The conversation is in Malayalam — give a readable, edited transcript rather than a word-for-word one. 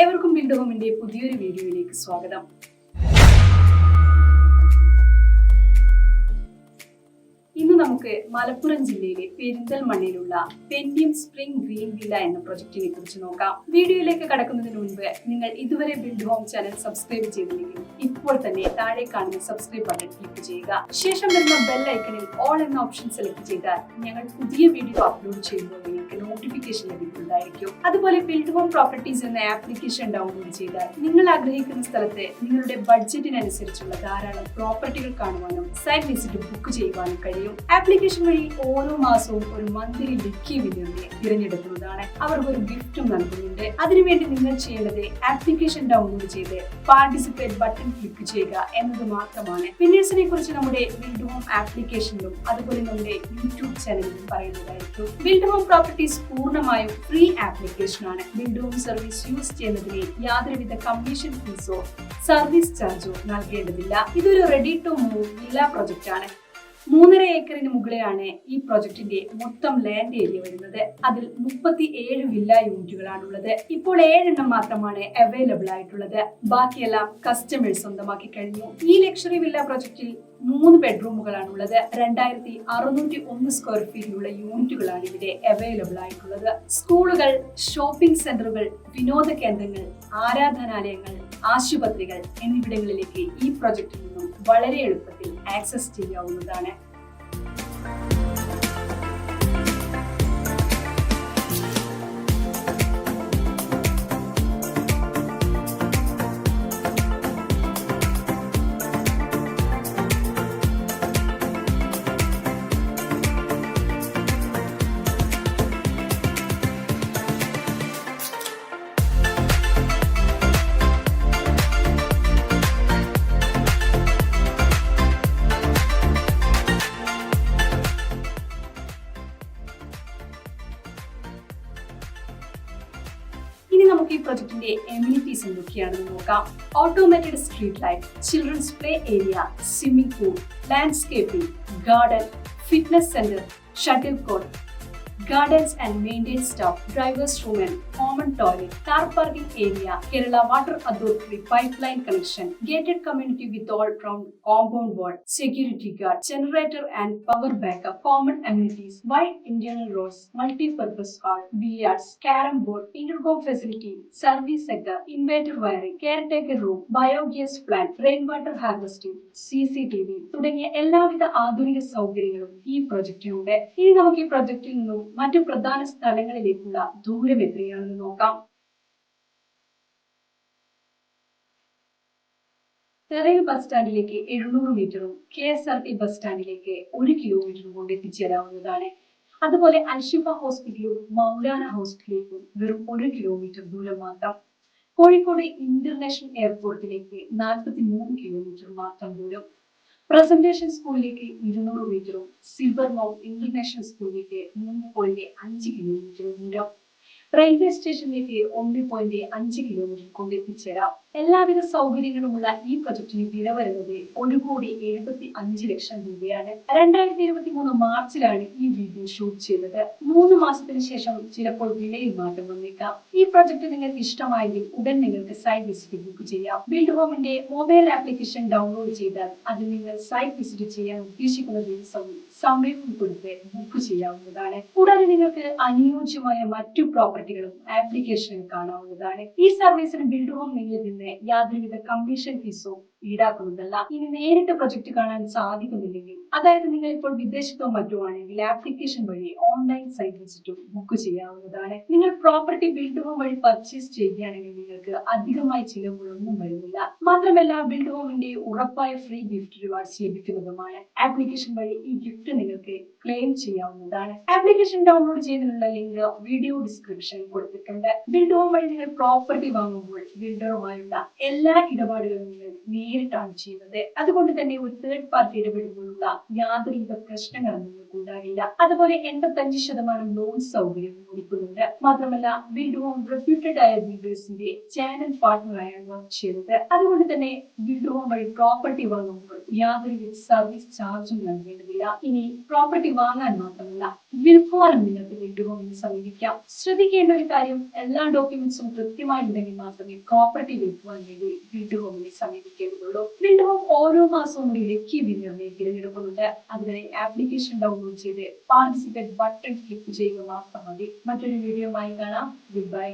ഏവർക്കും ബിൽഡ് ഹോമിന്റെ പുതിയൊരു വീഡിയോയിലേക്ക് സ്വാഗതം. ഇന്ന് നമുക്ക് മലപ്പുറം ജില്ലയിലെ പെരിന്തൽമണ്ണയിലുള്ള പെന്റിയം സ്പ്രിംഗ് ഗ്രീൻ വില്ല എന്ന പ്രൊജക്ടിനെ കുറിച്ച് നോക്കാം. വീഡിയോയിലേക്ക് കടക്കുന്നതിന് മുൻപ് നിങ്ങൾ ഇതുവരെ ബിൽഡ് ഹോം ചാനൽ സബ്സ്ക്രൈബ് ചെയ്തില്ലെങ്കിൽ ഇപ്പോൾ തന്നെ താഴെ കാണുന്ന സബ്സ്ക്രൈബ് ബട്ടൺ ക്ലിക്ക് ചെയ്യുക. ശേഷം വരുന്ന ബെൽ ഐക്കണിൽ ഓൾ എന്ന ഓപ്ഷൻ സെലക്ട് ചെയ്താൽ ഞങ്ങൾ പുതിയ വീഡിയോ അപ്ലോഡ് ചെയ്യുമ്പോൾ നിങ്ങൾക്ക് നോട്ടിഫിക്കേഷൻ ലഭിക്കുന്നതായിരിക്കും. അതുപോലെ ബിൽഡ് ഹോം പ്രോപ്പർട്ടീസ് എന്ന ആപ്ലിക്കേഷൻ ഡൗൺലോഡ് ചെയ്താൽ നിങ്ങൾ ആഗ്രഹിക്കുന്ന സ്ഥലത്ത് നിങ്ങളുടെ ബഡ്ജറ്റിനനുസരിച്ചുള്ള ധാരാളം പ്രോപ്പർട്ടികൾ കാണുവാനും സൈറ്റ് വിസിറ്റ് ബുക്ക് ചെയ്യുവാനും കഴിയും. ആപ്ലിക്കേഷൻ വഴി ഓരോ മാസവും ഒരു മന്ത്ലി ലക്കി വിന്നറിനെ തിരഞ്ഞെടുക്കുന്നതാണ്. അവർക്ക് ഒരു ഗിഫ്റ്റും നൽകുന്നുണ്ട്. അതിനുവേണ്ടി നിങ്ങൾ ചെയ്യേണ്ടത് ആപ്ലിക്കേഷൻ ഡൗൺലോഡ് ചെയ്ത് പാർട്ടിസിപ്പേറ്റ് ബട്ടൺ ക്ലിക്ക് ചെയ്യുക എന്നത് മാത്രമാണ്. വിന്നേഴ്സിനെ കുറിച്ച് നമ്മുടെ ബിൽഡ് ഹോം ആപ്ലിക്കേഷനിലും അതുപോലെ നമ്മുടെ യൂട്യൂബ് ചാനലിലും പറയുന്നതായിരിക്കും. ബിൽഡ് ഹോം പ്രോപ്പർട്ടീസ് പൂർണ്ണമായും ഫ്രീ ആപ്ലിക്കേഷൻ ആണ്. ബിൽഡ് ഹോം സർവീസ് യൂസ് ചെയ്യുന്നതിന് യാതൊരുവിധ കമ്മീഷൻ ഫീസോ സർവീസ് ചാർജോ നൽകേണ്ടതില്ല. ഇതൊരു ready to move villa project ആണ്. 3.5 ഏക്കറിന് മുകളിലാണ് ഈ പ്രൊജക്ടിന്റെ മൊത്തം ലാൻഡ് ഏരിയ വരുന്നത്. അതിൽ 37 വില്ല യൂണിറ്റുകളാണുള്ളത്. ഇപ്പോൾ 7 എണ്ണം മാത്രമാണ് അവൈലബിൾ ആയിട്ടുള്ളത്. ബാക്കിയെല്ലാം കസ്റ്റമേഴ്സ് സ്വന്തമാക്കി കഴിഞ്ഞു. ഈ ലക്ഷറി വില്ല പ്രൊജക്ടിൽ 3 ബെഡ്റൂമുകളാണുള്ളത്. 2601 സ്ക്വയർ ഫീറ്റിലുള്ള യൂണിറ്റുകളാണ് ഇവിടെ അവൈലബിൾ ആയിട്ടുള്ളത്. സ്കൂളുകൾ, ഷോപ്പിംഗ് സെന്ററുകൾ, വിനോദ കേന്ദ്രങ്ങൾ, ആരാധനാലയങ്ങൾ, ആശുപത്രികൾ എന്നിവിടങ്ങളിലേക്ക് ഈ പ്രൊജക്ടിൽ നിന്നും വളരെ എളുപ്പത്തിൽ ആക്സസ് ചെയ്യാവുന്നതാണ്. ഇനി നമുക്ക് ഈ പ്രൊജക്ടിന്റെ എമ്യൂണിറ്റീസ് എന്തൊക്കെയാണെന്ന് നോക്കാം. Automated street light, children's play area, swimming pool, landscaping, garden, fitness centre, shuttle court, gardens and maintenance staff, drivers room and common toilet, car parking area, Kerala Water Authority pipeline connection, gated community with all-round compound wall, security guard, generator and power backup, common amenities, wide internal roads, multi-purpose hall, billiards, carom board, intercom facility, service sector, inverter wiring, caretaker room, biogas plant, rainwater harvesting, CCTV തുടങ്ങിയ എല്ലാവിധ ആധുനിക സൗകര്യങ്ങളും ഈ പ്രൊജക്റ്റിനുണ്ട്. ഇനി നമുക്ക് ഈ പ്രൊജക്റ്റിൽ നിന്നും മറ്റു പ്രധാന സ്ഥലങ്ങളിലേക്കുള്ള ദൂരം എത്രയാണെന്ന് നോക്കാം. ചെറിയ ബസ് സ്റ്റാൻഡിലേക്ക് 700 മീറ്ററും KSRT ബസ് സ്റ്റാൻഡിലേക്ക് 1 കിലോമീറ്ററും കൊണ്ട് എത്തിച്ചേരാവുന്നതാണ്. അതുപോലെ അൽഷിഫ ഹോസ്പിറ്റലും മൗലാന ഹോസ്പിറ്റലിലേക്കും വെറും 1 കിലോമീറ്റർ ദൂരം മാത്രം. കോഴിക്കോട് ഇന്റർനാഷണൽ എയർപോർട്ടിലേക്ക് 43 കിലോമീറ്റർ മാത്രം ദൂരം. പ്രസന്റേഷൻ സ്കൂളിലേക്ക് 200 മീറ്ററും സിൽവർ മൗണ്ട് ഇന്റർനാഷണൽ സ്കൂളിലേക്ക് 3.5 കിലോമീറ്റർ ദൂരം. റെയിൽവേ സ്റ്റേഷനിലേക്ക് 1.5 കിലോമീറ്റർ കൊണ്ട് എത്തിച്ചേരാം. എല്ലാവിധ സൗകര്യങ്ങളുമുള്ള ഈ പ്രൊജക്ടിന് വില വരുന്നത് 1,75,00,000 രൂപയാണ്. 2023 മാർച്ചിലാണ് ഈ വീഡിയോ ഷൂട്ട് ചെയ്തത്. 3 മാസത്തിന് ശേഷം ചിലപ്പോൾ വിലയിൽ മാറ്റം വന്നേക്കാം. ഈ പ്രൊജക്ട് നിങ്ങൾക്ക് ഇഷ്ടമായെങ്കിൽ ഉടൻ നിങ്ങൾക്ക് സൈറ്റ് വിസിറ്റ് ബുക്ക് ചെയ്യാം. ബിൽഡ് ഹോമിന്റെ മൊബൈൽ ആപ്ലിക്കേഷൻ ഡൗൺലോഡ് ചെയ്താൽ അതിൽ നിങ്ങൾ സൈറ്റ് വിസിറ്റ് ചെയ്യാൻ ഉദ്ദേശിക്കുന്ന ദിവസവും സമയവും കൊടുത്ത് ബുക്ക് ചെയ്യാവുന്നതാണ്. കൂടാതെ നിങ്ങൾക്ക് അനുയോജ്യമായ മറ്റു പ്രോപ്പർട്ടികളും ആപ്ലിക്കേഷനിൽ കാണാവുന്നതാണ്. ഈ സർവീസിന് ബിൽഡ് ഹോം നിങ്ങളിൽ നിന്ന് യാതൊരുവിധ കമ്മീഷൻ ഫീസോ ഈടാക്കുന്നതല്ല. ഇനി നേരിട്ട് പ്രൊജക്ട് കാണാൻ സാധിക്കുന്നില്ലെങ്കിൽ, അതായത് നിങ്ങൾ ഇപ്പോൾ വിദേശത്തോ മറ്റോ ആണെങ്കിൽ ആപ്ലിക്കേഷൻ വഴി ഓൺലൈൻ സൈറ്റ് വിസിറ്റും ബുക്ക് ചെയ്യാവുന്നതാണ്. നിങ്ങൾ പ്രോപ്പർട്ടി ബിൽഡ് ഹോം വഴി പർച്ചേസ് ചെയ്യുകയാണെങ്കിൽ നിങ്ങൾക്ക് അധികമായി ചിലവുകളൊന്നും വരുന്നില്ല. മാത്രമല്ല ബിൽഡ് ഹോമിന്റെ ഉറപ്പായ ഫ്രീ ഗിഫ്റ്റ് റിവാർഡ്സ് ലഭിക്കുന്നതുമാണ്. ആപ്ലിക്കേഷൻ വഴി ഈ ഗിഫ്റ്റ് നിങ്ങൾക്ക് ക്ലെയിം ചെയ്യാവുന്നതാണ്. ആപ്ലിക്കേഷൻ ഡൗൺലോഡ് ചെയ്തതിനുള്ള ലിങ്ക് വീഡിയോ ഡിസ്ക്രിപ്ഷനിൽ കൊടുത്തിട്ടുണ്ട്. ബിൽഡ് ഹോം വഴി നിങ്ങൾ പ്രോപ്പർട്ടി വാങ്ങുമ്പോൾ ബിൽഡറുമായുള്ള എല്ലാ ഇടപാടുകളും നിങ്ങൾ നേരിട്ടാണ് ചെയ്യുന്നത്. അതുകൊണ്ട് തന്നെ ഒരു തേർഡ് പാർട്ടി ഇടപെടുമ്പോഴുള്ള യാതൊരുവിധ പ്രശ്നങ്ങളും നിങ്ങൾക്ക് ഉണ്ടാകില്ല. അതുപോലെ 85% ലോൺ സൗകര്യം ലഭിക്കുന്നുണ്ട്. മാത്രമല്ല ബിൽഡ് ഹോം റെപ്യൂട്ടഡ് ആയ ബിൽഡേഴ്സിന്റെ ചാനൽ പാർട്ണറായാണ് വർക്ക് ചെയ്യുന്നത്. അതുകൊണ്ട് തന്നെ ബിൽഡ് ഹോം വഴി പ്രോപ്പർട്ടി വാങ്ങുമ്പോൾ യാതൊരുവിധ സർവീസ് ചാർജും നൽകേണ്ടതില്ല. ഇനി പ്രോപ്പർട്ടി വാങ്ങാൻ മാത്രമല്ല വിൽക്കുവാനും നിങ്ങൾക്ക് ബിൽഡ് ഹോമിനെ സമീപിക്കാം. ശ്രദ്ധിക്കേണ്ട ഒരു കാര്യം, എല്ലാ ഡോക്യുമെന്റ്സും കൃത്യമായിട്ടുണ്ടെങ്കിൽ മാത്രമേ പ്രോപ്പർട്ടി വിൽക്കുവാൻ വേണ്ടി ബിൽഡ് ഹോമിനെ സമീപിക്കേണ്ടതുള്ളൂ. ബിൽഡ് ഹോം ഓരോ മാസവും ഒരു ലക്കി വിന്നറിനെ തിരഞ്ഞെടുക്കുന്നുണ്ട്. അതിനായി ആപ്ലിക്കേഷൻ ഡൗൺലോഡ് ചെയ്ത് പാർട്ടിസിപ്പേറ്റ് ബട്ടൺ ക്ലിക്ക് ചെയ്യുക മാത്രം മതി. മറ്റൊരു വീഡിയോയുമായി കാണാം. Good bye.